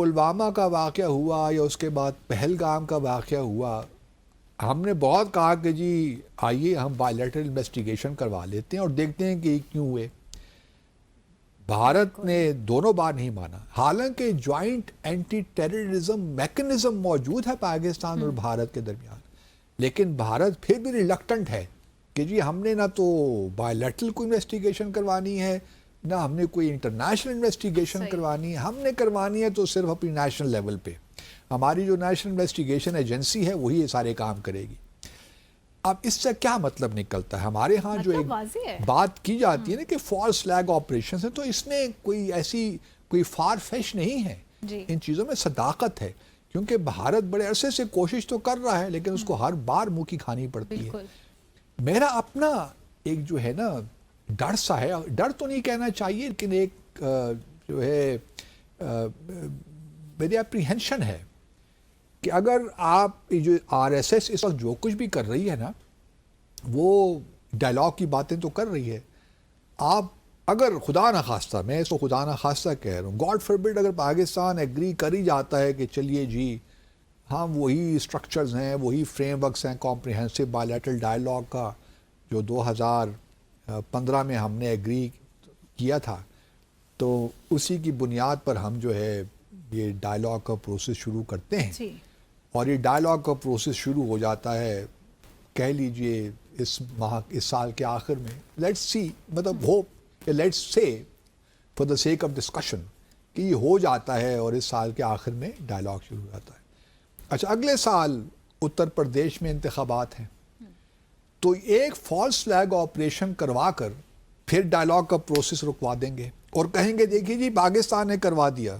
پلوامہ کا واقعہ ہوا یا اس کے بعد پہلگام کا واقعہ ہوا، ہم نے بہت کہا کہ جی آئیے ہم بائیلیٹرل انویسٹیگیشن کروا لیتے ہیں اور دیکھتے ہیں کہ یہ کیوں ہوئے. بھارت نے دونوں بار نہیں مانا، حالانکہ جوائنٹ اینٹی ٹیررزم میکنزم موجود ہے پاکستان اور بھارت کے درمیان، لیکن بھارت پھر بھی ریلکٹنٹ ہے کہ جی ہم نے نہ تو بائیلیٹرل کو انویسٹیگیشن کروانی ہے، نہ ہم نے کوئی انٹرنیشنل انویسٹیگیشن کروانی ہے. ہم نے کروانی ہے تو صرف اپنی نیشنل لیول پہ. ہماری جو نیشنل انویسٹیگیشن ایجنسی ہے وہی یہ سارے کام کرے گی. اب اس سے کیا مطلب نکلتا ہے؟ ہمارے ہاں جو ایک بات کی جاتی ہے نا کہ فالس فلیگ آپریشنز ہیں، تو اس میں کوئی ایسی کوئی فار فیش نہیں ہے. ان چیزوں میں صداقت ہے، کیونکہ بھارت بڑے عرصے سے کوشش تو کر رہا ہے لیکن اس کو ہر بار منہ کی کھانی پڑتی ہے. میرا اپنا ایک جو ہے نا ڈر سا ہے، ڈر تو نہیں کہنا چاہیے لیکن ایک جو ہے میری اپریہنشن ہے کہ اگر آپ جو آر ایس ایس اس وقت جو کچھ بھی کر رہی ہے نا، وہ ڈائلاگ کی باتیں تو کر رہی ہے. آپ اگر خدا نخواستہ، میں اس کو خدا نخواستہ کہہ رہا ہوں، گاڈ فوربڈ، اگر پاکستان ایگری کر ہی جاتا ہے کہ چلیے جی ہم وہی اسٹرکچرز ہیں، وہی فریم ورکس ہیں کمپریہنسو بائیلیٹرل ڈائلاگ کا جو 2015 میں ہم نے ایگری کیا تھا، تو اسی کی بنیاد پر ہم جو ہے یہ ڈائلاگ کا پروسیس شروع کرتے ہیں. اور یہ ڈائلاگ کا پروسیس شروع ہو جاتا ہے کہہ لیجئے اس سال کے آخر میں. لیٹس سی، مطلب hope, let's say for the sake of discussion کہ یہ ہو جاتا ہے اور اس سال کے آخر میں ڈائلاگ شروع ہو جاتا ہے. اچھا، اگلے سال اتر پردیش میں انتخابات ہیں، تو ایک فالس فلیگ آپریشن کروا کر پھر ڈائلاگ کا پروسیس رکوا دیں گے اور کہیں گے دیکھیے جی پاکستان نے کروا دیا،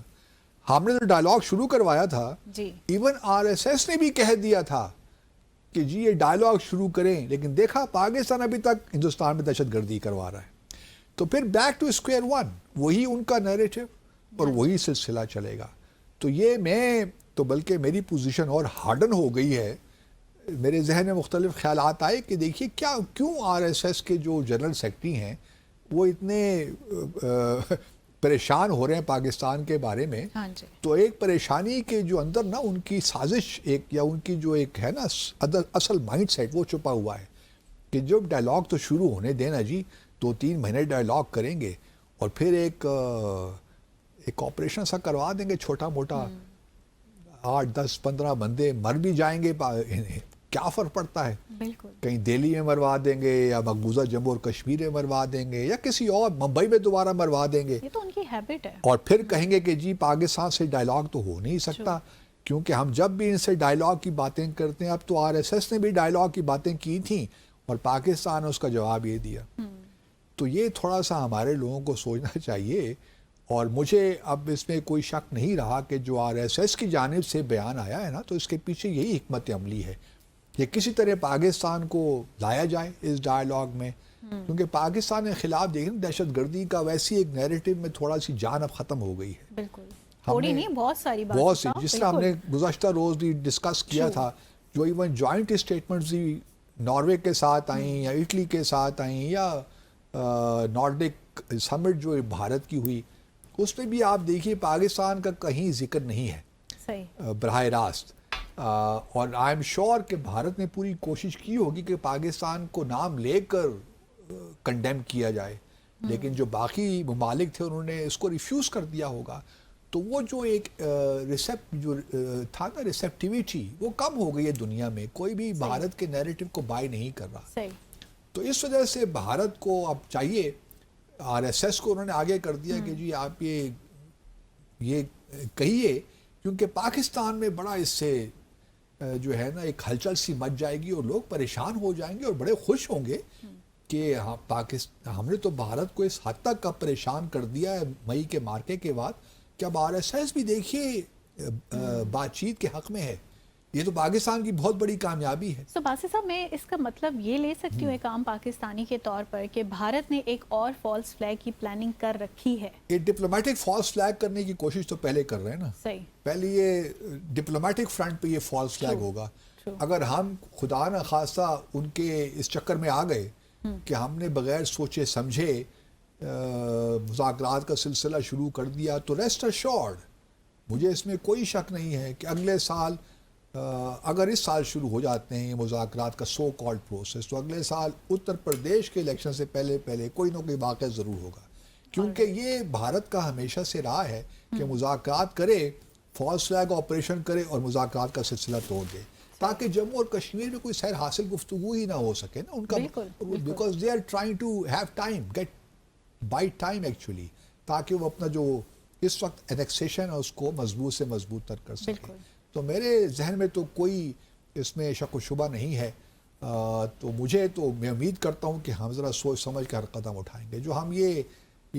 ہم نے تو ڈائلاگ شروع کروایا تھا. ایون آر ایس ایس نے بھی کہہ دیا تھا کہ جی یہ ڈائلاگ شروع کریں، لیکن دیکھا پاکستان ابھی تک ہندوستان میں دہشت گردی کروا رہا ہے. تو پھر بیک ٹو اسکوائر ون، وہی ان کا نیریٹو اور وہی سلسلہ چلے گا. تو یہ میں تو بلکہ میری پوزیشن اور ہارڈن ہو گئی ہے. میرے ذہن میں مختلف خیالات آئے کہ دیکھیے کیوں آر ایس ایس کے جو جنرل سیکرٹری ہیں وہ اتنے پریشان ہو رہے ہیں پاکستان کے بارے میں. تو ایک پریشانی کے جو اندر نا ان کی سازش ایک یا ان کی جو ایک ہے نا اصل مائنڈ سیٹ وہ چھپا ہوا ہے کہ جب ڈائلاگ تو شروع ہونے دینا جی، 2-3 مہینے ڈائلاگ کریں گے اور پھر ایک آپریشن سا کروا دیں گے چھوٹا موٹا، 8-10-15 بندے مر بھی جائیں گے، کیا فرق پڑتا ہے؟ کہیں دہلی میں مروا دیں گے یا مقبوضہ جموں اور کشمیر میں مروا دیں گے یا کسی اور ممبئی میں دوبارہ مروا دیں گے. یہ تو ان کی ہیبٹ ہے. اور پھر کہیں گے کہ جی پاکستان سے ڈائلاگ تو ہو نہیں سکتا، کیونکہ ہم جب بھی ان سے ڈائلاگ کی باتیں کرتے ہیں، اب تو آر ایس ایس نے بھی ڈائلاگ کی باتیں کی تھیں اور پاکستان نے اس کا جواب یہ دیا. تو یہ تھوڑا سا ہمارے لوگوں کو سوچنا چاہیے. اور مجھے اب اس میں کوئی شک نہیں رہا کہ جو آر ایس ایس کی جانب سے بیان آیا ہے نا، تو اس کے پیچھے یہی حکمت عملی ہے کہ کسی طرح پاکستان کو لایا جائے اس ڈائلاگ میں، کیونکہ پاکستان کے خلاف دیکھیں دہشت گردی کا ویسی ایک نیریٹو میں تھوڑا سی جان اب ختم ہو گئی ہے. بالکل تھوڑی نہیں، بہت سی، جس طرح ہم نے گزشتہ روز بھی ڈسکس کیا تھا، جو ایون جوائنٹ اسٹیٹمنٹس بھی ناروے کے ساتھ آئیں یا اٹلی کے ساتھ آئیں یا نارڈک سمٹ جو بھارت کی ہوئی، اس میں بھی آپ دیکھیے پاکستان کا کہیں ذکر نہیں ہے براہ راست. اور آئی ایم شیور کہ بھارت نے پوری کوشش کی ہوگی کہ پاکستان کو نام لے کر کنڈیم کیا جائے، لیکن جو باقی ممالک تھے انہوں نے اس کو ریفیوز کر دیا ہوگا. تو وہ جو ایک تھا نا ریسیپٹیویٹی، وہ کم ہو گئی ہے دنیا میں. کوئی بھی بھارت کے نیریٹو کو بائی نہیں کر رہا. تو اس وجہ سے بھارت کو اب چاہیے، آر ایس ایس کو انہوں نے آگے کر دیا کہ جی آپ یہ کہیے، کیونکہ پاکستان میں بڑا اس سے جو ہے نا ایک ہلچل سی مچ جائے گی اور لوگ پریشان ہو جائیں گے اور بڑے خوش ہوں گے کہ ہم نے تو بھارت کو اس حد تک اب پریشان کر دیا ہے مئی کے مارکے کے بعد کہ اب آر ایس ایس بھی دیکھیے بات چیت کے حق میں ہے. یہ تو پاکستان کی بہت بڑی کامیابی ہے. باسط صاحب، میں اس کا مطلب یہ لے سکتی ہوں ایک عام پاکستانی کے طور پر کہ بھارت نے ایک اور فالس فلیگ کی پلاننگ کر رکھی ہے. یہ ڈپلومیٹک فالس فلیگ کرنے کی کوشش تو پہلے کر رہے ہیں نا. پہلے یہ ڈپلومیٹک فرنٹ پہ یہ فالس فلیگ ہوگا. اگر ہم خدا نہ خواستہ ان کے اس چکر میں آ گئے کہ ہم نے بغیر سوچے سمجھے مذاکرات کا سلسلہ شروع کر دیا، تو ریسٹ ایشورڈ مجھے اس میں کوئی شک نہیں ہے کہ اگلے سال اگر اس سال شروع ہو جاتے ہیں یہ مذاکرات کا سو کالڈ پروسیس تو اگلے سال اتر پردیش کے الیکشن سے پہلے کوئی نہ کوئی واقعہ ضرور ہوگا، کیونکہ یہ بھارت کا ہمیشہ سے رہا ہے کہ مذاکرات کرے، فالس فلیگ آپریشن کرے اور مذاکرات کا سلسلہ توڑ دے، تاکہ جموں اور کشمیر میں کوئی سیر حاصل گفتگو ہی نہ ہو سکے نا ان کا، because they are trying to have time, get by time actually, تاکہ وہ اپنا جو اس وقت انیکسیشن ہے اس کو مضبوط سے مضبوط تر کر سکے۔ تو میرے ذہن میں تو کوئی اس میں شک و شبہ نہیں ہے، تو میں امید کرتا ہوں کہ ہم ذرا سوچ سمجھ کر قدم اٹھائیں گے۔ جو ہم یہ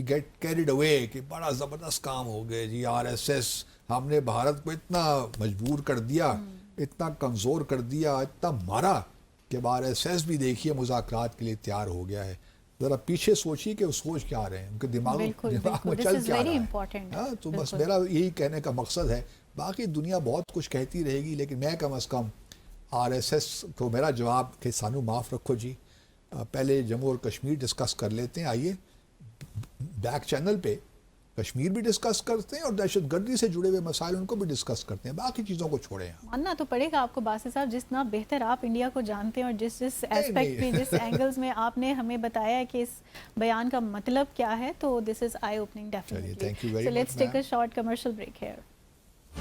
گیٹ کیریڈ اوے کہ بڑا زبردست کام ہو گئے جی، آر ایس ایس ہم نے بھارت کو اتنا مجبور کر دیا، اتنا کمزور کر دیا، اتنا مارا کہ آر ایس ایس بھی دیکھیے مذاکرات کے لیے تیار ہو گیا ہے۔ ذرا پیچھے سوچیے کہ وہ سوچ کیا رہے ہیں، ان کے دماغ میں چل کیا رہا ہے۔ تو بس میرا یہی کہنے کا مقصد ہے، باقی دنیا بہت کچھ کہتی رہے گی، لیکن میں کم از کم آر ایس ایس کو میرا جواب کہ سانو معاف رکھو جی، پہلے جموں اور کشمیر ڈسکس کر لیتے ہیں، آئیے بیک چینل پہ کشمیر بھی ڈسکس کرتے ہیں اور دہشت گردی سے جڑے ہوئے مسائل ان کو بھی ڈسکس کرتے ہیں، باقی چیزوں کو چھوڑیں۔ ماننا تو پڑے گا آپ کو باسط صاحب، جتنا بہتر آپ انڈیا کو جانتے ہیں اور جس ایسپیکٹ میں جس اینگلز میں آپ نے ہمیں بتایا کہ اس بیان کا مطلب کیا ہے، تو this is eye opening definitely. So let's take a short commercial break hair.